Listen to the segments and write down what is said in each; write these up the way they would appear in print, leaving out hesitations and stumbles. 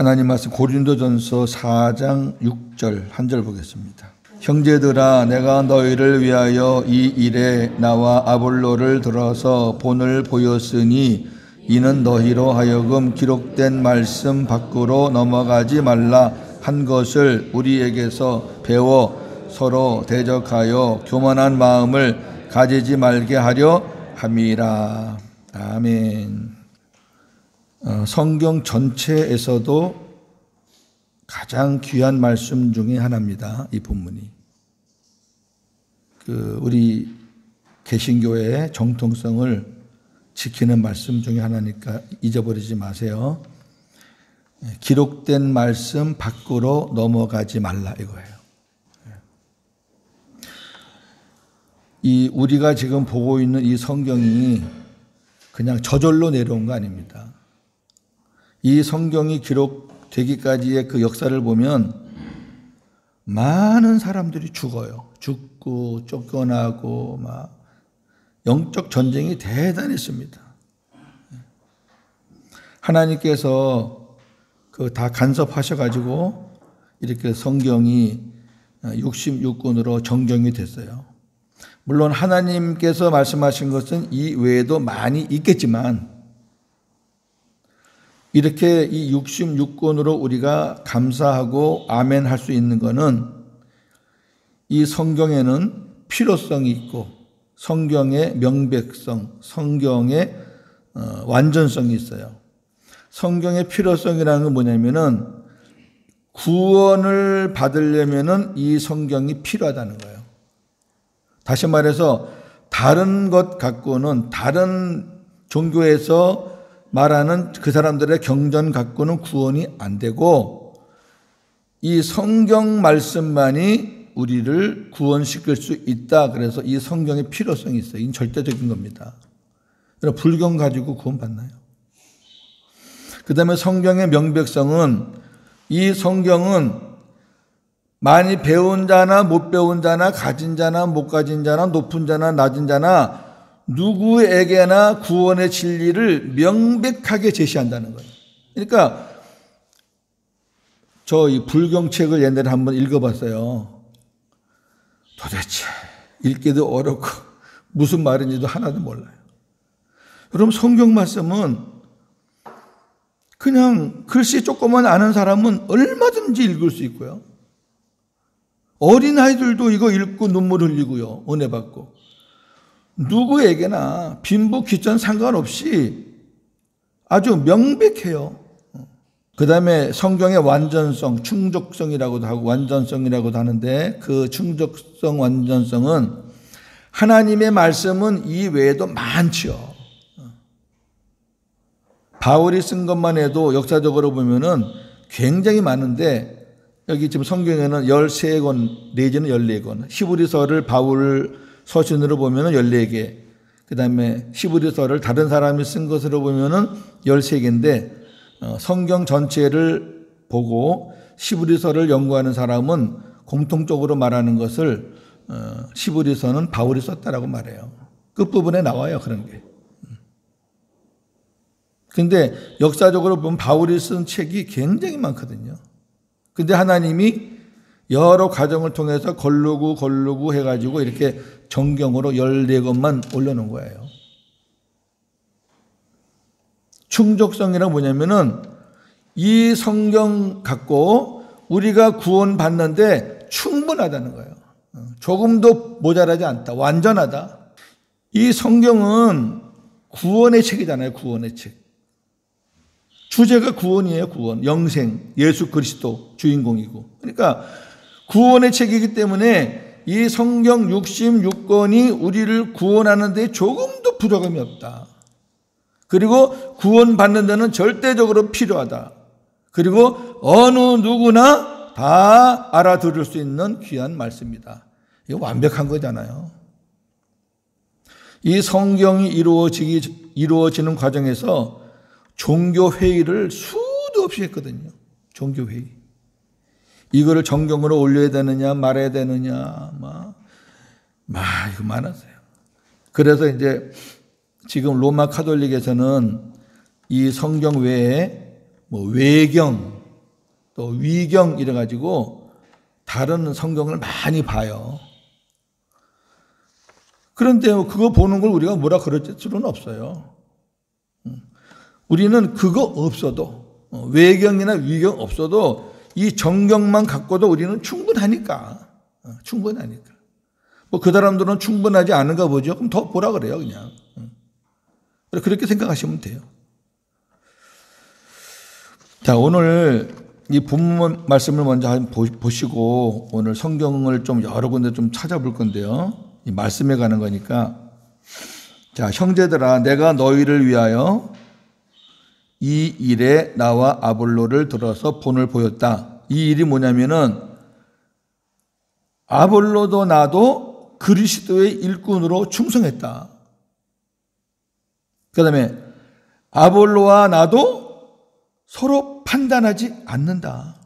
하나님 말씀 고린도전서 4장 6절 한 절 보겠습니다. 형제들아, 내가 너희를 위하여 이 일에 나와 아볼로를 들어서 본을 보였으니 이는 너희로 하여금 기록된 말씀 밖으로 넘어가지 말라 한 것을 우리에게서 배워 서로 대적하여 교만한 마음을 가지지 말게 하려 함이라. 아멘. 성경 전체에서도 가장 귀한 말씀 중에 하나입니다. 이 본문이. 우리 개신교회의 정통성을 지키는 말씀 중에 하나니까 잊어버리지 마세요. 기록된 말씀 밖으로 넘어가지 말라 이거예요. 우리가 지금 보고 있는 이 성경이 그냥 저절로 내려온 거 아닙니다. 이 성경이 기록되기까지의 그 역사를 보면 많은 사람들이 죽어요. 죽고 쫓겨나고 막 영적 전쟁이 대단했습니다. 하나님께서 다 간섭하셔가지고 이렇게 성경이 66권으로 정정이 됐어요. 물론 하나님께서 말씀하신 것은 이 외에도 많이 있겠지만 이렇게 이 66권으로 우리가 감사하고 아멘 할 수 있는 것은 이 성경에는 필요성이 있고 성경의 명백성, 성경의 완전성이 있어요. 성경의 필요성이라는 건 뭐냐면은 구원을 받으려면은 이 성경이 필요하다는 거예요. 다시 말해서 다른 것 갖고는 다른 종교에서 말하는 그 사람들의 경전 갖고는 구원이 안 되고 이 성경 말씀만이 우리를 구원시킬 수 있다. 그래서 이 성경의 필요성이 있어요. 이건 절대적인 겁니다. 그러나 불경 가지고 구원받나요? 그 다음에 성경의 명백성은 이 성경은 많이 배운 자나 못 배운 자나 가진 자나 못 가진 자나 높은 자나 낮은 자나 누구에게나 구원의 진리를 명백하게 제시한다는 거예요. 그러니까 저 이 불경책을 옛날에 한번 읽어봤어요. 도대체 읽기도 어렵고 무슨 말인지도 하나도 몰라요. 여러분 성경 말씀은 그냥 글씨 조금만 아는 사람은 얼마든지 읽을 수 있고요. 어린아이들도 이거 읽고 눈물 흘리고요. 은혜 받고. 누구에게나 빈부 귀천 상관없이 아주 명백해요. 그 다음에 성경의 완전성, 충족성이라고도 하고 완전성이라고도 하는데 그 충족성, 완전성은 하나님의 말씀은 이 외에도 많죠. 바울이 쓴 것만 해도 역사적으로 보면은 굉장히 많은데 여기 지금 성경에는 13권 내지는 14권 히브리서를 바울 서신으로 보면은 14개 그 다음에 히브리서를 다른 사람이 쓴 것으로 보면은 13개인데 성경 전체를 보고 히브리서를 연구하는 사람은 공통적으로 말하는 것을 히브리서는 바울이 썼다라고 말해요. 끝부분에 나와요. 그런 게. 근데 역사적으로 보면 바울이 쓴 책이 굉장히 많거든요. 근데 하나님이 여러 과정을 통해서 걸르고 해가지고 이렇게 정경으로 14권만 올려놓은 거예요. 충족성이란 뭐냐면은 이 성경 갖고 우리가 구원받는데 충분하다는 거예요. 조금도 모자라지 않다. 완전하다. 이 성경은 구원의 책이잖아요. 구원의 책. 주제가 구원이에요. 구원. 영생. 예수 그리스도 주인공이고. 그러니까 구원의 책이기 때문에 이 성경 66권이 우리를 구원하는 데 조금도 부족함이 없다. 그리고 구원받는 데는 절대적으로 필요하다. 그리고 어느 누구나 다 알아들을 수 있는 귀한 말씀이다. 이거 완벽한 거잖아요. 이 성경이 이루어지는 과정에서 종교회의를 수도 없이 했거든요. 종교회의. 이거를 정경으로 올려야 되느냐 말아야 되느냐 이거 많았어요. 그래서 이제 지금 로마 카톨릭에서는 이 성경 외에 외경, 또 위경 이래가지고 다른 성경을 많이 봐요. 그런데 그거 보는 걸 우리가 뭐라 그럴 수는 없어요. 우리는 그거 없어도, 외경이나 위경 없어도 이 정경만 갖고도 우리는 충분하니까. 충분하니까. 뭐 그 사람들은 충분하지 않은가 보죠. 그럼 더 보라 그래요, 그냥. 그렇게 생각하시면 돼요. 자, 오늘 이 본문 말씀을 먼저 보시고 오늘 성경을 좀 여러 군데 좀 찾아볼 건데요. 이 말씀에 가는 거니까. 자, 형제들아, 내가 너희를 위하여 이 일에 나와 아볼로를 들어서 본을 보였다. 이 일이 뭐냐면은 아볼로도 나도 그리스도의 일꾼으로 충성했다. 그 다음에 아볼로와 나도 서로 판단하지 않는다.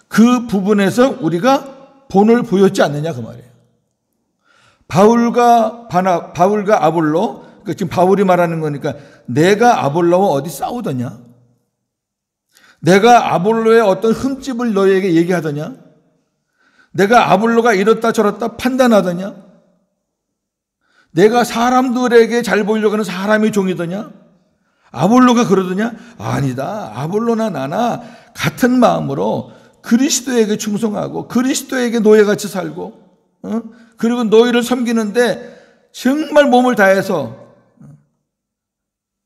그 부분에서 우리가 본을 보였지 않느냐 그 말이에요. 바울과 아볼로, 그러니까 지금 바울이 말하는 거니까 내가 아볼로와 어디 싸우더냐? 내가 아볼로의 어떤 흠집을 너희에게 얘기하더냐? 내가 아볼로가 이렇다 저렇다 판단하더냐? 내가 사람들에게 잘 보이려고 하는 사람의 종이더냐? 아볼로가 그러더냐? 아니다. 아볼로나 나나 같은 마음으로 그리스도에게 충성하고 그리스도에게 노예같이 살고 그리고 너희를 섬기는데 정말 몸을 다해서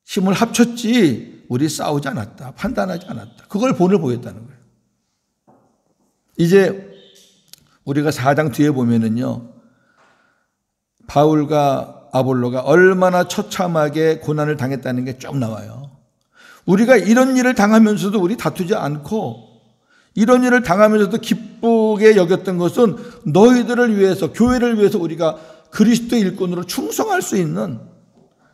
힘을 합쳤지 우리 싸우지 않았다. 판단하지 않았다. 그걸 본을 보였다는 거예요. 이제 우리가 4장 뒤에 보면은요. 바울과 아볼로가 얼마나 처참하게 고난을 당했다는 게 쭉 나와요. 우리가 이런 일을 당하면서도 우리 다투지 않고 이런 일을 당하면서도 기쁘게 여겼던 것은 너희들을 위해서 교회를 위해서 우리가 그리스도의 일꾼으로 충성할 수 있는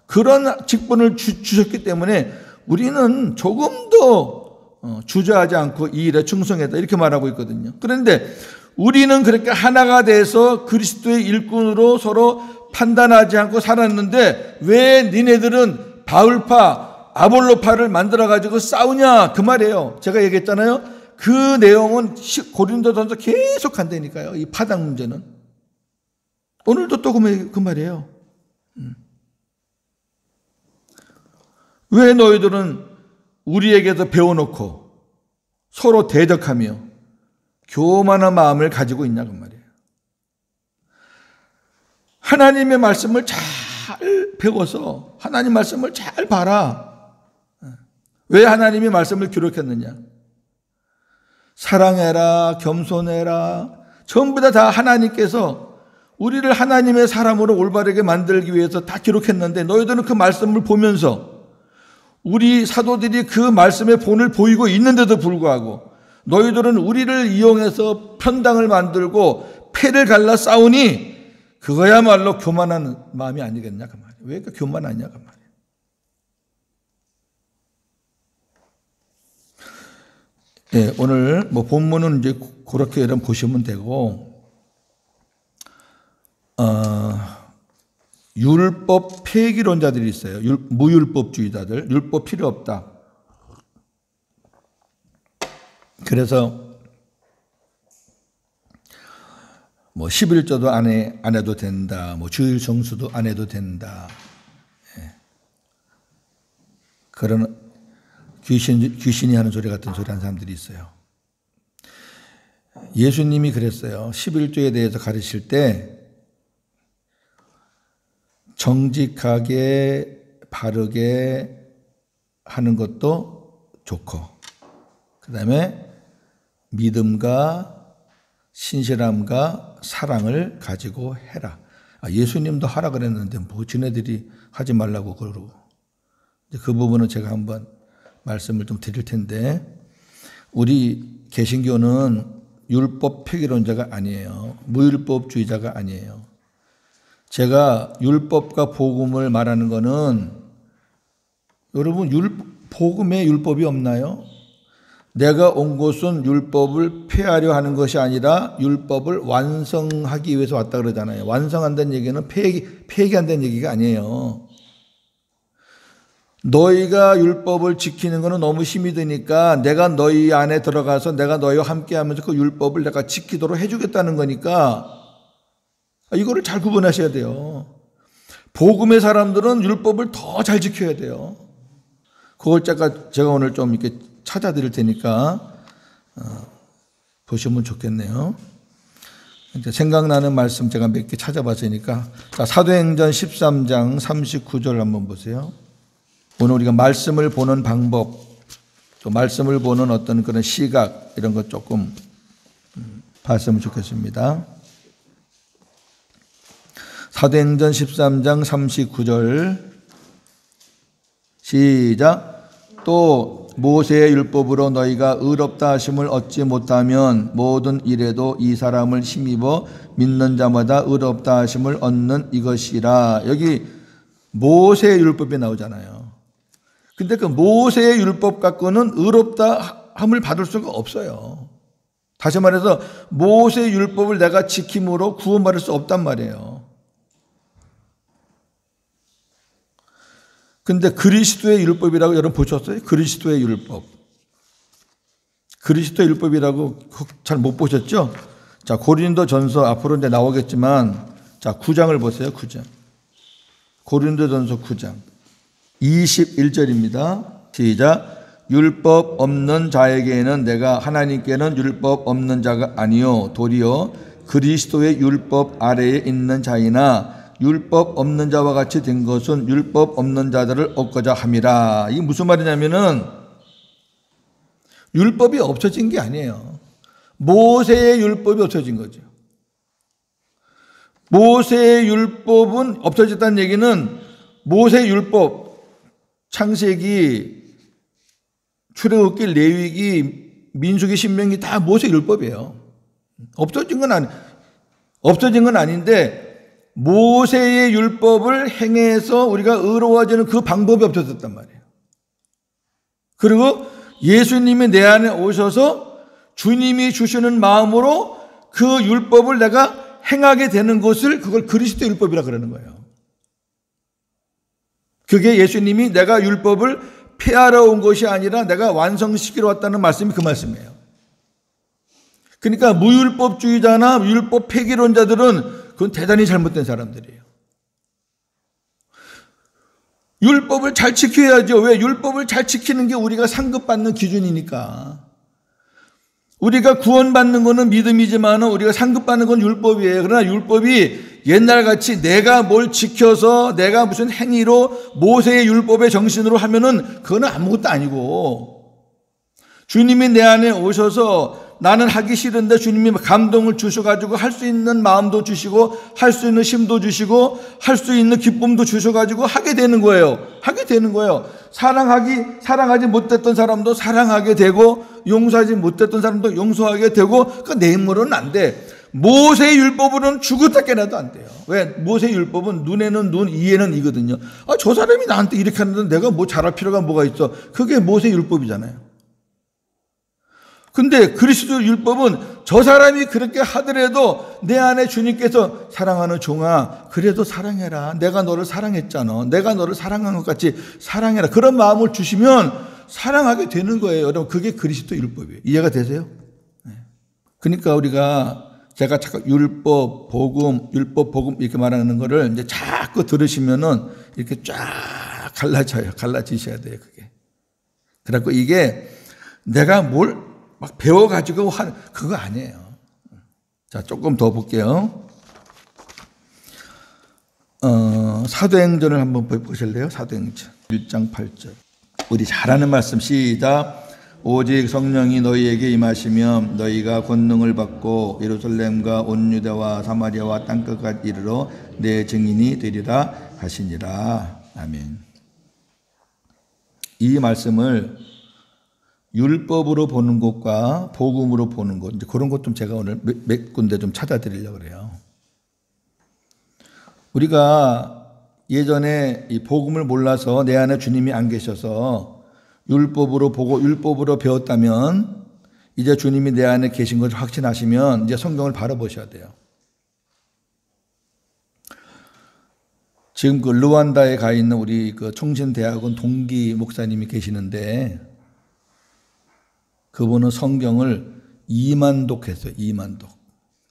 그런 직분을 주셨기 때문에 우리는 조금도 주저하지 않고 이 일에 충성했다 이렇게 말하고 있거든요. 그런데 우리는 그렇게 하나가 돼서 그리스도의 일꾼으로 서로 판단하지 않고 살았는데 왜 니네들은 바울파 아볼로파를 만들어가지고 싸우냐 그 말이에요. 제가 얘기했잖아요. 그 내용은 고린도전서 계속 한다니까요. 이 파당 문제는. 오늘도 또 그 말이에요. 왜 너희들은 우리에게서 배워놓고 서로 대적하며 교만한 마음을 가지고 있냐 그 말이에요. 하나님의 말씀을 잘 배워서 하나님 말씀을 잘 봐라. 왜 하나님의 말씀을 기록했느냐? 사랑해라, 겸손해라. 전부 다 하나님께서 우리를 하나님의 사람으로 올바르게 만들기 위해서 다 기록했는데 너희들은 그 말씀을 보면서 우리 사도들이 그 말씀의 본을 보이고 있는데도 불구하고 너희들은 우리를 이용해서 편당을 만들고 패를 갈라 싸우니 그거야말로 교만한 마음이 아니겠냐 그 말이에요. 왜 교만하냐 그 말이에요. 네, 오늘 뭐 본문은 이제 그렇게 여러분 보시면 되고, 율법 폐기론자들이 있어요. 무율법주의자들, 율법 필요 없다. 그래서 뭐 11조도 안 해도 된다. 뭐 주일 성수도 안 해도 된다. 예. 그런 귀신이 하는 소리 같은 소리 하는 사람들이 있어요. 예수님이 그랬어요. 11조에 대해서 가르칠 때 정직하게 바르게 하는 것도 좋고 그 다음에 믿음과 신실함과 사랑을 가지고 해라. 예수님도 하라 그랬는데 뭐 지네들이 하지 말라고 그러고 그 부분은 제가 한번 말씀을 좀 드릴 텐데 우리 개신교는 율법 폐기론자가 아니에요. 무율법주의자가 아니에요. 제가 율법과 복음을 말하는 거는 여러분 복음에 율법이 없나요? 내가 온 곳은 율법을 폐하려 하는 것이 아니라 율법을 완성하기 위해서 왔다 그러잖아요. 완성한다는 얘기는 폐기한다는 얘기가 아니에요. 너희가 율법을 지키는 것은 너무 힘이 드니까 내가 너희 안에 들어가서 내가 너희와 함께하면서 그 율법을 내가 지키도록 해주겠다는 거니까 이거를 잘 구분하셔야 돼요. 복음의 사람들은 율법을 더 잘 지켜야 돼요. 그걸 제가 오늘 좀 이렇게 찾아드릴 테니까 보시면 좋겠네요. 이제 생각나는 말씀 제가 몇 개 찾아봤으니까 사도행전 13장 39절 한번 보세요. 오늘 우리가 말씀을 보는 방법, 또 말씀을 보는 어떤 그런 시각 이런 것 조금 봤으면 좋겠습니다. 사도행전 13장 39절 시작. 또 모세의 율법으로 너희가 의롭다 하심을 얻지 못하면 모든 일에도 이 사람을 힘입어 믿는 자마다 의롭다 하심을 얻는 이것이라. 여기 모세의 율법이 나오잖아요. 근데 그 모세의 율법 갖고는 의롭다 함을 받을 수가 없어요. 다시 말해서 모세의 율법을 내가 지킴으로 구원받을 수 없단 말이에요. 근데 그리스도의 율법이라고 여러분 보셨어요? 그리스도의 율법. 그리스도의 율법이라고 잘 못 보셨죠? 자, 고린도전서 앞으로 이제 나오겠지만 자, 9장을 보세요. 9장. 고린도전서 9장. 21절입니다. 시작. 율법 없는 자에게는 내가 하나님께는 율법 없는 자가 아니요 도리어 그리스도의 율법 아래에 있는 자이나 율법 없는 자와 같이 된 것은 율법 없는 자들을 얻고자 함이라. 이게 무슨 말이냐면은 율법이 없어진 게 아니에요. 모세의 율법이 없어진 거죠. 모세의 율법은 없어졌다는 얘기는 모세의 율법 창세기, 출애굽기, 레위기, 민수기, 신명기 다 모세 율법이에요. 없어진 건 아닌데 모세의 율법을 행해서 우리가 의로워지는 그 방법이 없어졌단 말이에요. 그리고 예수님이 내 안에 오셔서 주님이 주시는 마음으로 그 율법을 내가 행하게 되는 것을 그걸 그리스도 율법이라 그러는 거예요. 그게 예수님이 내가 율법을 폐하러 온 것이 아니라 내가 완성시키러 왔다는 말씀이 그 말씀이에요. 그러니까 무율법주의자나 율법 폐기론자들은 그건 대단히 잘못된 사람들이에요. 율법을 잘 지켜야죠. 왜? 율법을 잘 지키는 게 우리가 상급받는 기준이니까. 우리가 구원받는 것은 믿음이지만 우리가 상급받는 건 율법이에요. 그러나 율법이 옛날같이 내가 뭘 지켜서 내가 무슨 행위로 모세의 율법의 정신으로 하면은 그거는 아무것도 아니고 주님이 내 안에 오셔서 나는 하기 싫은데 주님이 감동을 주셔가지고 할 수 있는 마음도 주시고 할 수 있는 힘도 주시고 할 수 있는 기쁨도 주셔가지고 하게 되는 거예요. 하게 되는 거예요. 사랑하지 못했던 사람도 사랑하게 되고 용서하지 못했던 사람도 용서하게 되고 그 내 힘으로는 안 돼. 모세의 율법으로는 죽었다 깨나도 안 돼요. 왜? 모세의 율법은 눈에는 눈, 이에는 이거든요. 저 사람이 나한테 이렇게 하는데 내가 뭐 잘할 필요가 뭐가 있어. 그게 모세의 율법이잖아요. 근데 그리스도 율법은 저 사람이 그렇게 하더라도 내 안에 주님께서 사랑하는 종아 그래도 사랑해라. 내가 너를 사랑했잖아. 내가 너를 사랑한 것 같이 사랑해라. 그런 마음을 주시면 사랑하게 되는 거예요. 여러분 그게 그리스도 율법이에요. 이해가 되세요? 그러니까 우리가 제가 자꾸 율법, 복음 이렇게 말하는 거를 이제 자꾸 들으시면은 이렇게 쫙 갈라지셔야 돼요, 그게. 그래갖고 이게 내가 뭘 막 배워가지고 그거 아니에요. 자, 조금 더 볼게요. 사도행전을 한번 보실래요? 사도행전 1장 8절. 우리 잘하는 말씀 시작. 오직 성령이 너희에게 임하시면 너희가 권능을 받고 예루살렘과 온 유대와 사마리아와 땅끝까지 이르러 내 증인이 되리라 하시니라. 아멘. 이 말씀을 율법으로 보는 것과 복음으로 보는 것, 이제 그런 것 좀 제가 오늘 몇 군데 좀 찾아드리려고 그래요. 우리가 예전에 이 복음을 몰라서 내 안에 주님이 안 계셔서 율법으로 보고 율법으로 배웠다면 이제 주님이 내 안에 계신 것을 확신하시면 이제 성경을 바라보셔야 돼요. 지금 그 르완다에 가 있는 우리 그 총신대학원 동기 목사님이 계시는데 그분은 성경을 2만 독 했어요. 2만 독.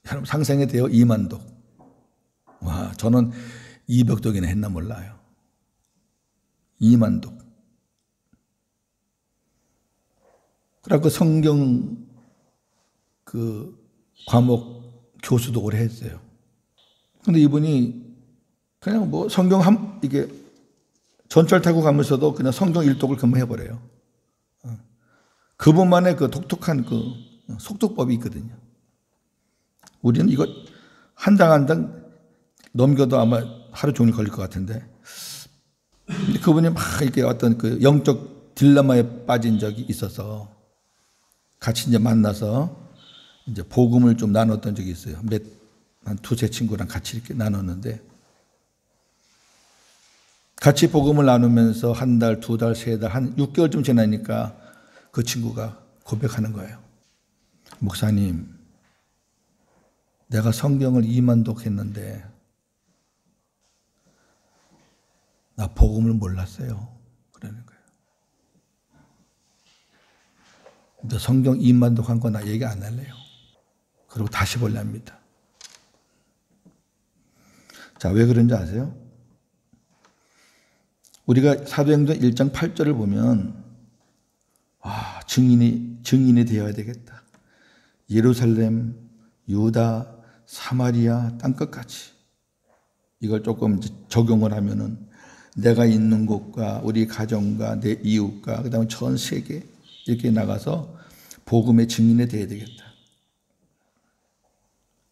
여러분 상상이 돼요? 2만 독. 와, 저는 200독이나 했나 몰라요. 2만 독. 그래갖고 성경 그 과목 교수도 오래 했어요. 근데 이분이 그냥 뭐 성경 이게 전철 타고 가면서도 그냥 성경 1독을 금방 해버려요. 그분만의 그 독특한 그 속독법이 있거든요. 우리는 이거 한 장 한 장 넘겨도 아마 하루 종일 걸릴 것 같은데, 근데 그분이 막 이렇게 어떤 그 영적 딜레마에 빠진 적이 있어서 같이 이제 만나서 이제 복음을 좀 나눴던 적이 있어요. 한 두세 친구랑 같이 이렇게 나눴는데, 같이 복음을 나누면서 한 달, 두 달, 세 달, 한 6개월쯤 지나니까 그 친구가 고백하는 거예요. 목사님, 내가 성경을 2만 독 했는데 나 복음을 몰랐어요. 그러는 거예요. 근데 성경 2만 독 한 거 나 얘기 안 할래요. 그리고 다시 볼랍니다. 자, 왜 그런지 아세요? 우리가 사도행전 1장 8절을 보면 증인이 되어야 되겠다. 예루살렘, 유다, 사마리아 땅끝까지. 이걸 조금 적용을 하면은 내가 있는 곳과 우리 가정과 내 이웃과 그다음에 전 세계 이렇게 나가서 복음의 증인이 되어야 되겠다.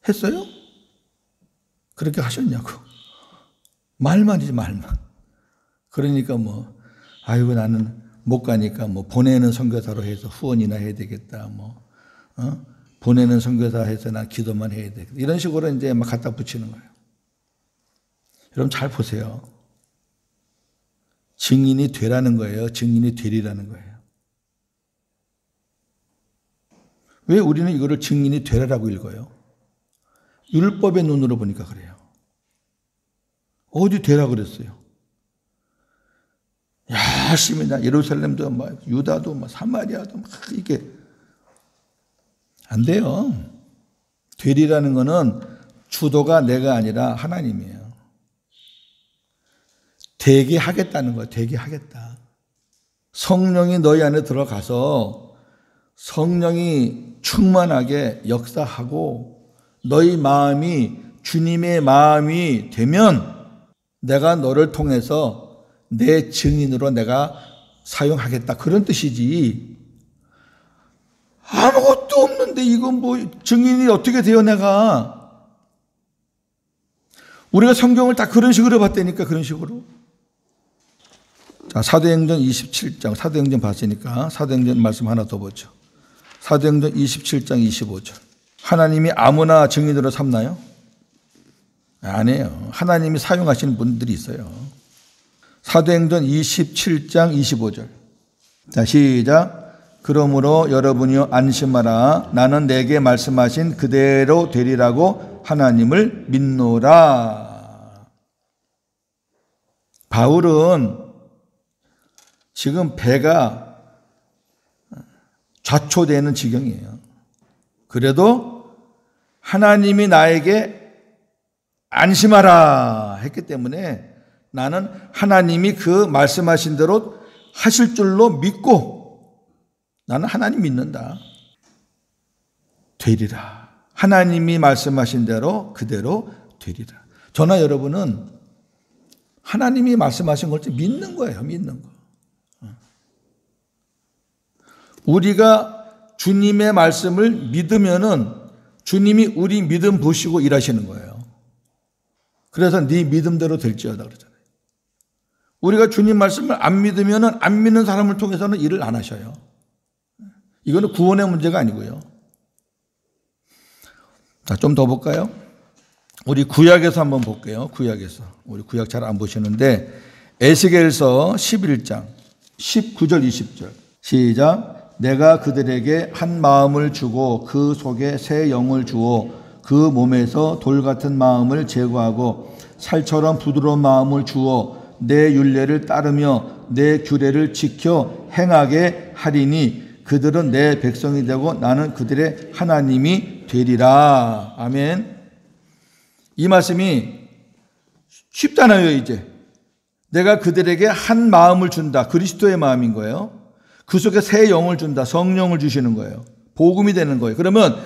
했어요? 그렇게 하셨냐고. 말만이지 말만. 그러니까 뭐 아이고 나는 못 가니까 뭐 보내는 선교사로 해서 후원이나 해야 되겠다. 뭐 보내는 선교사 해서 난 기도만 해야 되겠다. 이런 식으로 이제 막 갖다 붙이는 거예요. 여러분 잘 보세요. 증인이 되라는 거예요. 증인이 되리라는 거예요. 왜 우리는 이거를 증인이 되라라고 읽어요? 율법의 눈으로 보니까 그래요. 어디 되라 그랬어요? 열심히 예루살렘도 막 유다도 막 사마리아도 막 이게 안 돼요. 되리라는 거는 주도가 내가 아니라 하나님이에요. 되게 하겠다는 거예요. 되게 하겠다. 성령이 너희 안에 들어가서 성령이 충만하게 역사하고 너희 마음이 주님의 마음이 되면 내가 너를 통해서 내 증인으로 내가 사용하겠다. 그런 뜻이지. 아무것도 없는데 이건 뭐 증인이 어떻게 돼요 내가. 우리가 성경을 다 그런 식으로 봤다니까. 그런 식으로. 자, 사도행전 27장. 사도행전 봤으니까 사도행전 말씀 하나 더 보죠. 사도행전 27장 25절. 하나님이 아무나 증인으로 삼나요? 아니에요. 하나님이 사용하시는 분들이 있어요. 사도행전 27장 25절. 자, 시작. 그러므로 여러분이여 안심하라. 나는 내게 말씀하신 그대로 되리라고 하나님을 믿노라. 바울은 지금 배가 좌초되는 지경이에요. 그래도 하나님이 나에게 안심하라 했기 때문에 나는 하나님이 그 말씀하신 대로 하실 줄로 믿고 나는 하나님 믿는다. 되리라. 하나님이 말씀하신 대로 그대로 되리라. 저나 여러분은 하나님이 말씀하신 걸 믿는 거예요. 믿는 거. 우리가 주님의 말씀을 믿으면은 주님이 우리 믿음 보시고 일하시는 거예요. 그래서 네 믿음대로 될지어다 그러잖아요. 우리가 주님 말씀을 안 믿으면은 안 믿는 사람을 통해서는 일을 안 하셔요. 이거는 구원의 문제가 아니고요. 자, 좀 더 볼까요? 우리 구약에서 한번 볼게요. 구약에서. 우리 구약 잘 안 보시는데 에스겔서 11장 19절 20절. 시작. 내가 그들에게 한 마음을 주고 그 속에 새 영을 주어 그 몸에서 돌 같은 마음을 제거하고 살처럼 부드러운 마음을 주어 내 율례를 따르며 내 규례를 지켜 행하게 하리니 그들은 내 백성이 되고 나는 그들의 하나님이 되리라. 아멘. 이 말씀이 쉽잖아요. 이제 내가 그들에게 한 마음을 준다. 그리스도의 마음인 거예요. 그 속에 새 영을 준다. 성령을 주시는 거예요. 복음이 되는 거예요. 그러면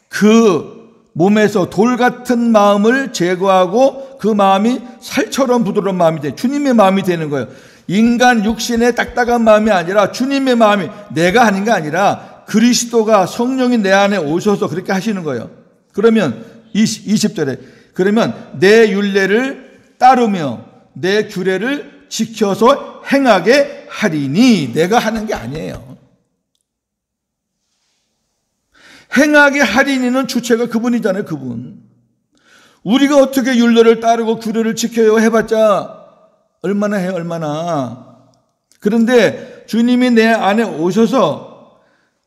그 몸에서 돌 같은 마음을 제거하고 그 마음이 살처럼 부드러운 마음이 돼. 주님의 마음이 되는 거예요. 인간 육신의 딱딱한 마음이 아니라 주님의 마음이, 내가 하는 게 아니라 그리스도가, 성령이 내 안에 오셔서 그렇게 하시는 거예요. 그러면 20절에 그러면 내 율례를 따르며 내 규례를 지켜서 행하게 하리니, 내가 하는 게 아니에요. 행하게 하리니는 주체가 그분이잖아요. 그분. 우리가 어떻게 율례를 따르고 규례를 지켜요 해봤자 얼마나 해요, 얼마나. 그런데 주님이 내 안에 오셔서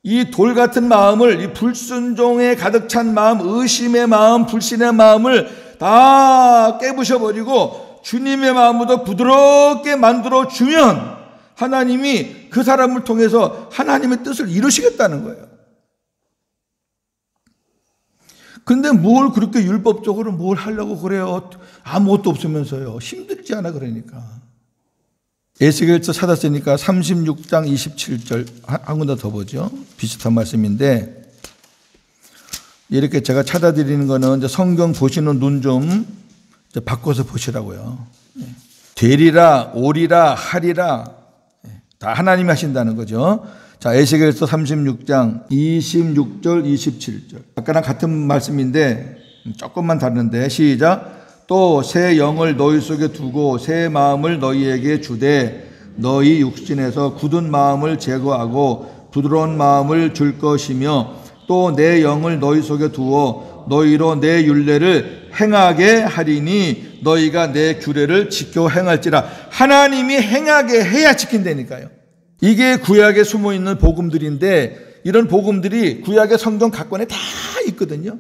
이 돌 같은 마음을, 이 불순종에 가득 찬 마음, 의심의 마음, 불신의 마음을 다 깨부셔버리고 주님의 마음보다 부드럽게 만들어주면 하나님이 그 사람을 통해서 하나님의 뜻을 이루시겠다는 거예요. 근데 뭘 그렇게 율법적으로 뭘 하려고 그래요? 아무것도 없으면서요. 힘들지 않아, 그러니까. 에스겔서 찾았으니까 36장 27절 한 군데 더 보죠. 비슷한 말씀인데, 이렇게 제가 찾아드리는 거는 이제 성경 보시는 눈 좀 바꿔서 보시라고요. 되리라, 오리라, 하리라 다 하나님이 하신다는 거죠. 자, 에스겔서 36장 26절 27절. 아까랑 같은 말씀인데 조금만 다른데, 시작. 또 새 영을 너희 속에 두고 새 마음을 너희에게 주되 너희 육신에서 굳은 마음을 제거하고 부드러운 마음을 줄 것이며 또 내 영을 너희 속에 두어 너희로 내 율례를 행하게 하리니 너희가 내 규례를 지켜 행할지라. 하나님이 행하게 해야 지킨다니까요. 이게 구약에 숨어있는 복음들인데, 이런 복음들이 구약의 성경 각권에 다 있거든요.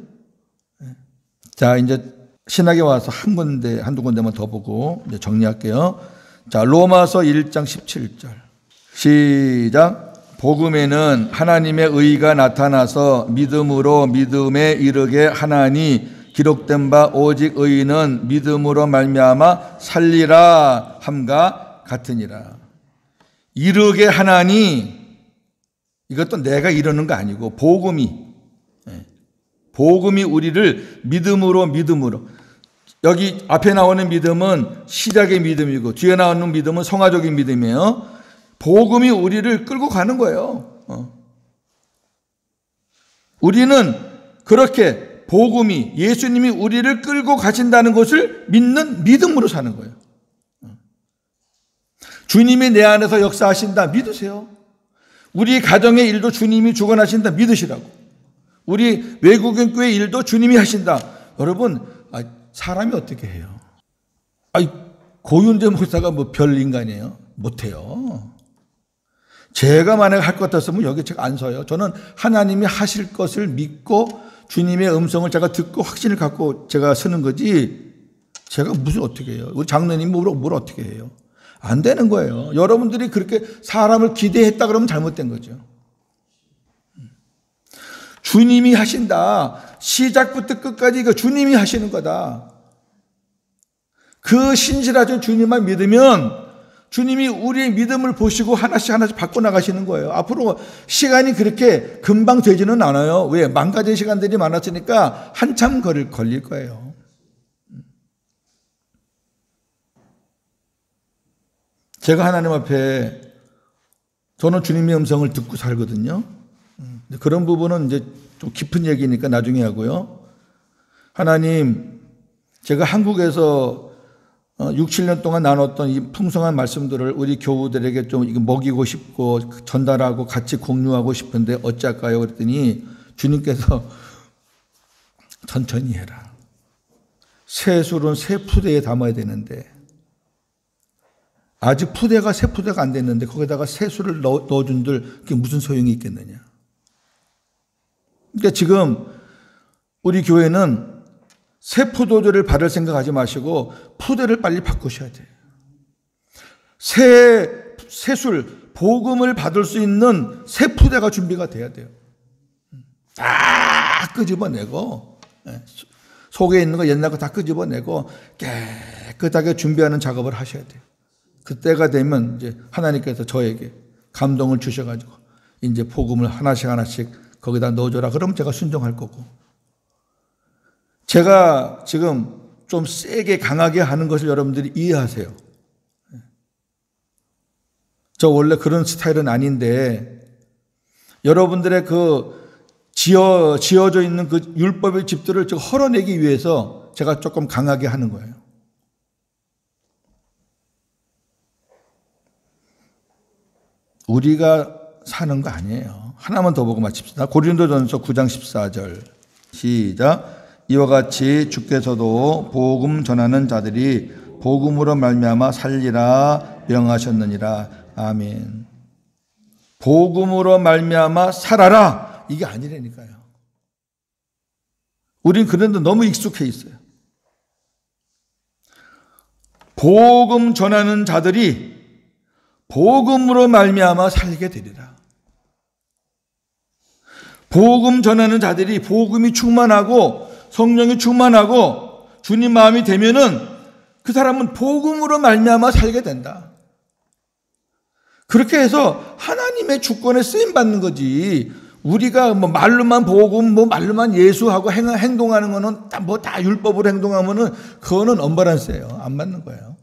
자, 이제 신학에 와서 한두 군데만 더 보고 이제 정리할게요. 자, 로마서 1장 17절. 시작. 복음에는 하나님의 의가 나타나서 믿음으로 믿음에 이르게 하나니 기록된 바 오직 의인은 믿음으로 말미암아 살리라 함과 같으니라. 이르게 하나니, 이것도 내가 이러는 거 아니고 복음이 우리를 믿음으로, 여기 앞에 나오는 믿음은 시작의 믿음이고 뒤에 나오는 믿음은 성화적인 믿음이에요. 복음이 우리를 끌고 가는 거예요. 우리는 그렇게 복음이, 예수님이 우리를 끌고 가신다는 것을 믿는 믿음으로 사는 거예요. 주님이 내 안에서 역사하신다 믿으세요. 우리 가정의 일도 주님이 주관하신다 믿으시라고. 우리 외국인 교회 일도 주님이 하신다. 여러분, 사람이 어떻게 해요? 고윤재 목사가 뭐 별 인간이에요? 못해요. 제가 만약에 할 것 같았으면 여기 제가 안 서요. 저는 하나님이 하실 것을 믿고 주님의 음성을 제가 듣고 확신을 갖고 제가 서는 거지, 제가 무슨 어떻게 해요? 우리 장로님이 뭘 어떻게 해요? 안 되는 거예요. 여러분들이 그렇게 사람을 기대했다 그러면 잘못된 거죠. 주님이 하신다. 시작부터 끝까지 이거 주님이 하시는 거다. 그 신실하신 주님만 믿으면 주님이 우리의 믿음을 보시고 하나씩 바꿔나가시는 거예요. 앞으로 시간이 그렇게 금방 되지는 않아요. 왜? 망가진 시간들이 많았으니까 한참 걸릴 거예요. 제가 하나님 앞에, 저는 주님의 음성을 듣고 살거든요. 그런 부분은 이제 좀 깊은 얘기니까 나중에 하고요. 하나님, 제가 한국에서 6, 7년 동안 나눴던 이 풍성한 말씀들을 우리 교우들에게 좀 먹이고 싶고 전달하고 같이 공유하고 싶은데 어찌할까요? 그랬더니 주님께서 천천히 해라. 새 술은 새 푸대에 담아야 되는데 아직 새 푸대가 안 됐는데 거기다가 새 술을 넣어준들 그게 무슨 소용이 있겠느냐. 그러니까 지금 우리 교회는 새 포도주를 받을 생각하지 마시고 푸대를 빨리 바꾸셔야 돼요. 새술, 복음을 받을 수 있는 새 푸대가 준비가 돼야 돼요. 다 끄집어내고, 속에 있는 거 옛날 거 다 끄집어내고 깨끗하게 준비하는 작업을 하셔야 돼요. 그때가 되면 이제 하나님께서 저에게 감동을 주셔가지고 이제 복음을 하나씩 거기다 넣어줘라. 그러면 제가 순종할 거고. 제가 지금 좀 세게 강하게 하는 것을 여러분들이 이해하세요. 저 원래 그런 스타일은 아닌데 여러분들의 그 지어져 있는 그 율법의 집들을 헐어내기 위해서 제가 조금 강하게 하는 거예요. 우리가 사는 거 아니에요. 하나만 더 보고 마칩시다. 고린도전서 9장 14절 시작. 이와 같이 주께서도 복음 전하는 자들이 복음으로 말미암아 살리라 명하셨느니라. 아멘. 복음으로 말미암아 살아라 이게 아니라니까요. 우린 그런데 너무 익숙해 있어요. 복음 전하는 자들이 복음으로 말미암아 살게 되리라. 복음 전하는 자들이 복음이 충만하고 성령이 충만하고 주님 마음이 되면은 그 사람은 복음으로 말미암아 살게 된다. 그렇게 해서 하나님의 주권에 쓰임 받는 거지. 우리가 뭐 말로만 복음, 뭐 말로만 예수하고 행동하는 거는 다 율법으로 행동하면은 그거는 언밸런스예요. 안 맞는 거예요.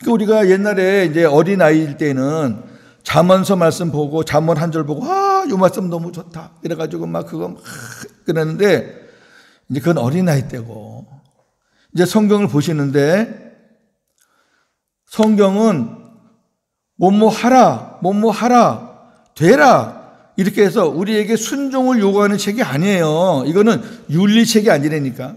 우리가 옛날에 이제 어린아이일 때는 잠언서 말씀 보고 잠언 한 절 보고 이 말씀 너무 좋다 이래가지고 막 그거 막 그랬는데 이제 그건 어린아이 때고 이제 성경을 보시는데 성경은 뭐뭐 하라 되라 이렇게 해서 우리에게 순종을 요구하는 책이 아니에요. 이거는 윤리책이 아니라니까.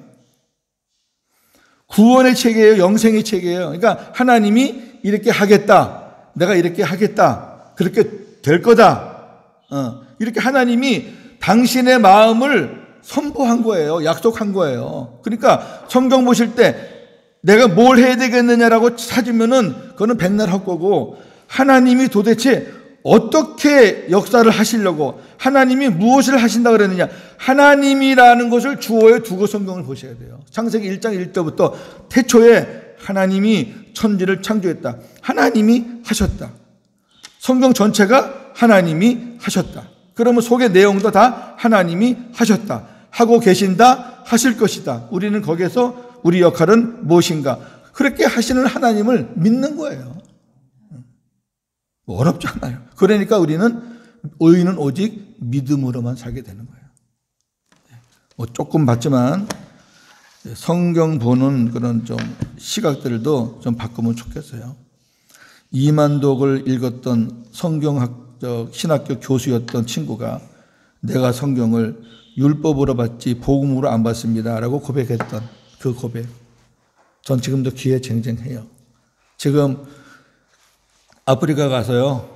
구원의 책이에요. 영생의 책이에요. 그러니까 하나님이 이렇게 하겠다. 내가 이렇게 하겠다. 그렇게 될 거다. 이렇게 하나님이 당신의 마음을 선포한 거예요. 약속한 거예요. 그러니까 성경 보실 때 내가 뭘 해야 되겠느냐라고 찾으면은 그거는 백날 헛거고 하나님이 도대체 어떻게 역사를 하시려고 하나님이 무엇을 하신다 그랬느냐 하나님이라는 것을 주어에 두고 성경을 보셔야 돼요. 창세기 1장 1절부터 태초에 하나님이 천지를 창조했다. 하나님이 하셨다. 성경 전체가 하나님이 하셨다. 그러면 속의 내용도 다 하나님이 하셨다. 하고 계신다. 하실 것이다. 우리는 거기에서 우리 역할은 무엇인가? 그렇게 하시는 하나님을 믿는 거예요. 어렵지 않아요. 그러니까 우리는 의인은 오직 믿음으로만 살게 되는 거예요. 조금 봤지만 성경 보는 그런 좀 시각들도 좀 바꾸면 좋겠어요. 이만독을 읽었던 성경학적 신학교 교수였던 친구가 내가 성경을 율법으로 봤지 복음으로 안 봤습니다 라고 고백했던 그 고백. 전 지금도 귀에 쟁쟁해요. 지금 아프리카 가서요.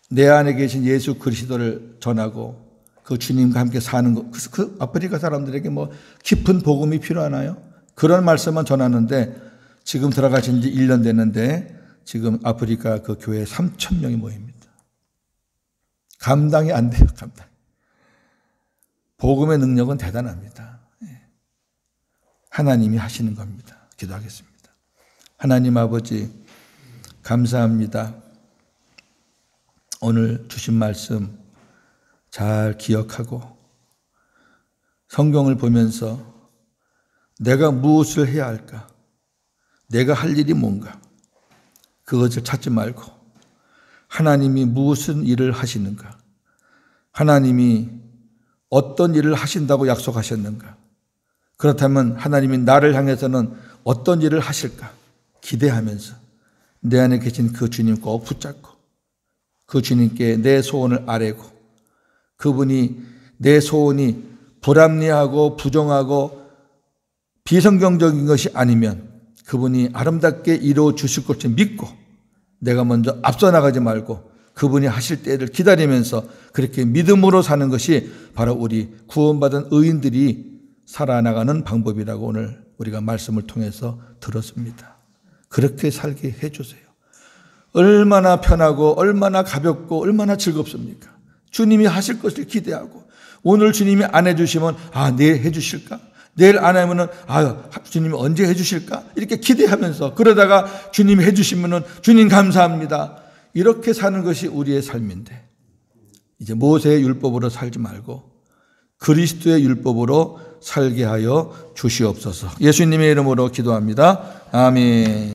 내 안에 계신 예수 그리스도를 전하고 그 주님과 함께 사는 것. 그 아프리카 사람들에게 뭐 깊은 복음이 필요하나요? 그런 말씀만 전하는데 지금 들어가신 지 1년 됐는데 지금 아프리카 그 교회에 3,000명이 모입니다. 감당이 안 돼요. 감당. 복음의 능력은 대단합니다. 하나님이 하시는 겁니다. 기도하겠습니다. 하나님 아버지 감사합니다. 오늘 주신 말씀 잘 기억하고 성경을 보면서 내가 무엇을 해야 할까? 내가 할 일이 뭔가? 그것을 찾지 말고 하나님이 무슨 일을 하시는가? 하나님이 어떤 일을 하신다고 약속하셨는가? 그렇다면 하나님이 나를 향해서는 어떤 일을 하실까? 기대하면서 내 안에 계신 그 주님 꼭 붙잡고 그 주님께 내 소원을 아뢰고 그분이 내 소원이 불합리하고 부정하고 비성경적인 것이 아니면 그분이 아름답게 이루어 주실 것을 믿고 내가 먼저 앞서 나가지 말고 그분이 하실 때를 기다리면서 그렇게 믿음으로 사는 것이 바로 우리 구원받은 의인들이 살아나가는 방법이라고 오늘 우리가 말씀을 통해서 들었습니다. 그렇게 살게 해주세요. 얼마나 편하고 얼마나 가볍고 얼마나 즐겁습니까? 주님이 하실 것을 기대하고 오늘 주님이 안 해주시면 내일 해주실까? 내일 안 하면은 주님이 언제 해주실까? 이렇게 기대하면서 그러다가 주님이 해주시면은 주님 감사합니다. 이렇게 사는 것이 우리의 삶인데 이제 모세의 율법으로 살지 말고 그리스도의 율법으로 살게 하여 주시옵소서. 예수님의 이름으로 기도합니다. 아멘.